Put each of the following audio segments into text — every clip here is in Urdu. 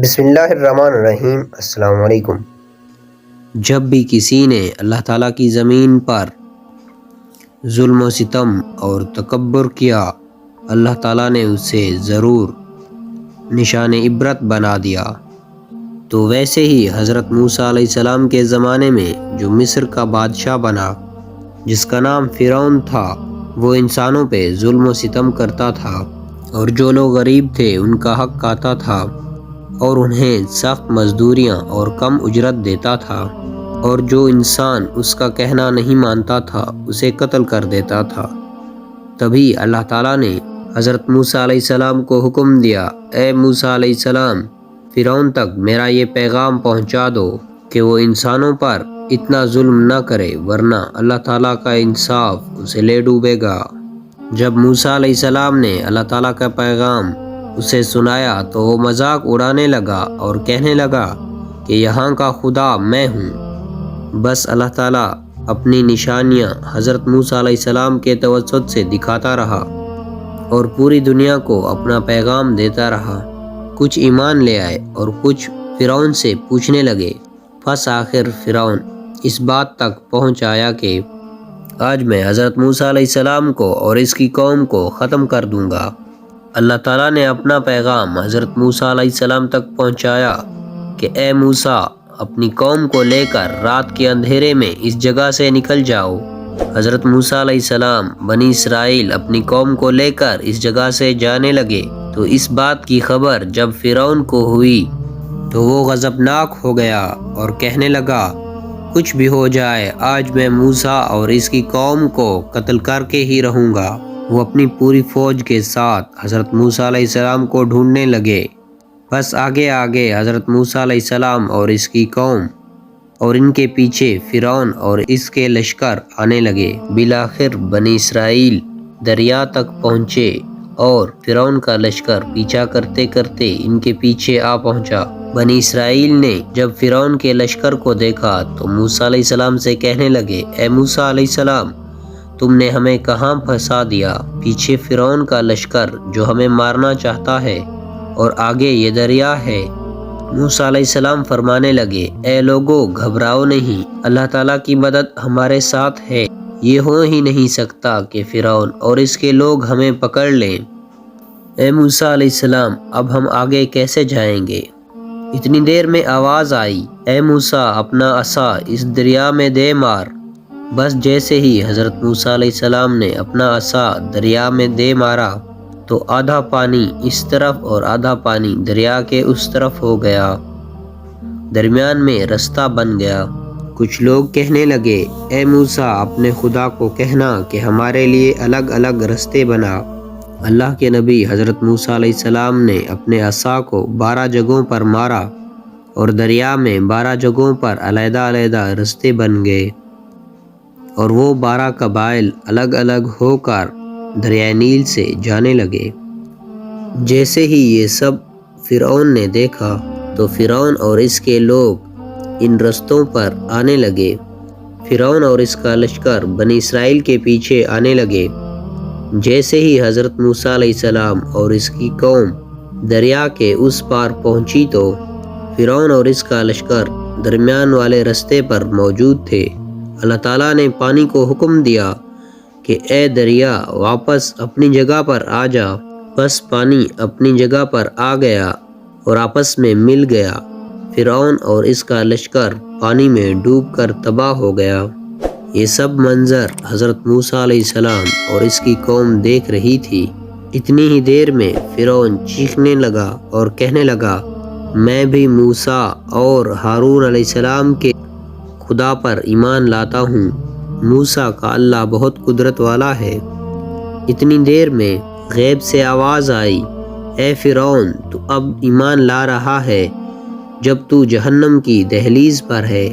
بسم اللہ الرحمن الرحیم۔ السلام علیکم۔ جب بھی کسی نے اللہ تعالیٰ کی زمین پر ظلم و ستم اور تکبر کیا، اللہ تعالیٰ نے اسے ضرور نشان عبرت بنا دیا۔ تو ویسے ہی حضرت موسیٰ علیہ السلام کے زمانے میں جو مصر کا بادشاہ بنا، جس کا نام فرعون تھا، وہ انسانوں پہ ظلم و ستم کرتا تھا، اور جو لوگ غریب تھے ان کا حق کھاتا تھا، اور انہیں سخت مزدوریاں اور کم اجرت دیتا تھا، اور جو انسان اس کا کہنا نہیں مانتا تھا اسے قتل کر دیتا تھا۔ تبھی اللہ تعالیٰ نے حضرت موسیٰ علیہ السلام کو حکم دیا، اے موسیٰ علیہ السلام، فرعون تک میرا یہ پیغام پہنچا دو کہ وہ انسانوں پر اتنا ظلم نہ کرے، ورنہ اللہ تعالیٰ کا انصاف اسے لے ڈوبے گا۔ جب موسیٰ علیہ السلام نے اللہ تعالیٰ کا پیغام اسے سنایا تو وہ مذاق اڑانے لگا اور کہنے لگا کہ یہاں کا خدا میں ہوں۔ بس اللہ تعالیٰ اپنی نشانیاں حضرت موسیٰ علیہ السلام کے توسط سے دکھاتا رہا اور پوری دنیا کو اپنا پیغام دیتا رہا۔ کچھ ایمان لے آئے اور کچھ فرعون سے پوچھنے لگے۔ پس آخر فرعون اس بات تک پہنچ آیا کہ آج میں حضرت موسیٰ علیہ السلام کو اور اس کی قوم کو ختم کر دوں گا۔ اللہ تعالیٰ نے اپنا پیغام حضرت موسیٰ علیہ السلام تک پہنچایا کہ اے موسیٰ، اپنی قوم کو لے کر رات کے اندھیرے میں اس جگہ سے نکل جاؤ۔ حضرت موسیٰ علیہ السلام بنی اسرائیل اپنی قوم کو لے کر اس جگہ سے جانے لگے، تو اس بات کی خبر جب فرعون کو ہوئی تو وہ غضبناک ہو گیا اور کہنے لگا، کچھ بھی ہو جائے آج میں موسیٰ اور اس کی قوم کو قتل کر کے ہی رہوں گا۔ وہ اپنی پوری فوج کے ساتھ حضرت موسیٰ علیہ السلام کو ڈھونڈنے لگے۔ بس آگے آگے حضرت موسیٰ علیہ السلام اور اس کی قوم، اور ان کے پیچھے فرعون اور اس کے لشکر آنے لگے۔ بالآخر بنی اسرائیل دریا تک پہنچے اور فرعون کا لشکر پیچھا کرتے کرتے ان کے پیچھے آ پہنچا۔ بنی اسرائیل نے جب فرعون کے لشکر کو دیکھا تو موسیٰ علیہ السلام سے کہنے لگے، اے موسیٰ علیہ السلام، تم نے ہمیں کہاں پھنسا دیا؟ پیچھے فرعون کا لشکر جو ہمیں مارنا چاہتا ہے، اور آگے یہ دریا ہے۔ موسیٰ علیہ السلام فرمانے لگے، اے لوگو، گھبراؤ نہیں، اللہ تعالیٰ کی مدد ہمارے ساتھ ہے۔ یہ ہو ہی نہیں سکتا کہ فرعون اور اس کے لوگ ہمیں پکڑ لیں۔ اے موسیٰ علیہ السلام، اب ہم آگے کیسے جائیں گے؟ اتنی دیر میں آواز آئی، اے موسیٰ، اپنا عصا اس دریا میں دے مار۔ بس جیسے ہی حضرت موسیٰ علیہ السلام نے اپنا عصا دریا میں دے مارا تو آدھا پانی اس طرف اور آدھا پانی دریا کے اس طرف ہو گیا، درمیان میں رستہ بن گیا۔ کچھ لوگ کہنے لگے، اے موسیٰ، اپنے خدا کو کہنا کہ ہمارے لیے الگ الگ رستے بنا۔ اللہ کے نبی حضرت موسیٰ علیہ السلام نے اپنے عصا کو 12 جگہوں پر مارا اور دریا میں 12 جگہوں پر علیحدہ علیحدہ رستے بن گئے، اور وہ 12 قبائل الگ الگ ہو کر دریائے نیل سے جانے لگے۔ جیسے ہی یہ سب فرعون نے دیکھا تو فرعون اور اس کے لوگ ان رستوں پر آنے لگے۔ فرعون اور اس کا لشکر بنی اسرائیل کے پیچھے آنے لگے۔ جیسے ہی حضرت موسیٰ علیہ السلام اور اس کی قوم دریا کے اس پار پہنچی تو فرعون اور اس کا لشکر درمیان والے رستے پر موجود تھے۔ اللہ تعالیٰ نے پانی کو حکم دیا کہ اے دریا، واپس اپنی جگہ پر آ جا۔ بس پانی اپنی جگہ پر آ گیا اور آپس میں مل گیا۔ فرعون اور اس کا لشکر پانی میں ڈوب کر تباہ ہو گیا۔ یہ سب منظر حضرت موسیٰ علیہ السلام اور اس کی قوم دیکھ رہی تھی۔ اتنی ہی دیر میں فرعون چیخنے لگا اور کہنے لگا، میں بھی موسیٰ اور ہارون علیہ السلام کے خدا پر ایمان لاتا ہوں۔ موسیٰ کا اللہ بہت قدرت والا ہے۔ اتنی دیر میں غیب سے آواز آئی، اے فرعون، تو اب ایمان لا رہا ہے جب تو جہنم کی دہلیز پر ہے۔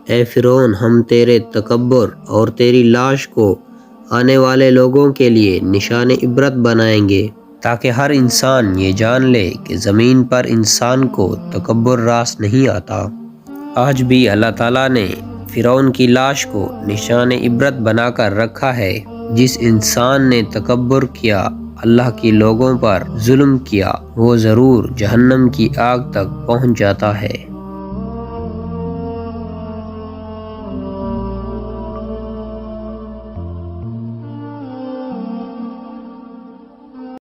اے فرعون، ہم تیرے تکبر اور تیری لاش کو آنے والے لوگوں کے لیے نشان عبرت بنائیں گے، تاکہ ہر انسان یہ جان لے کہ زمین پر انسان کو تکبر راس نہیں آتا۔ آج بھی اللہ تعالیٰ نے فرعون کی لاش کو نشان عبرت بنا کر رکھا ہے۔ جس انسان نے تکبر کیا اللہ کے لوگوں پر ظلم کیا وہ ضرور جہنم کی آگ تک پہنچ جاتا ہے۔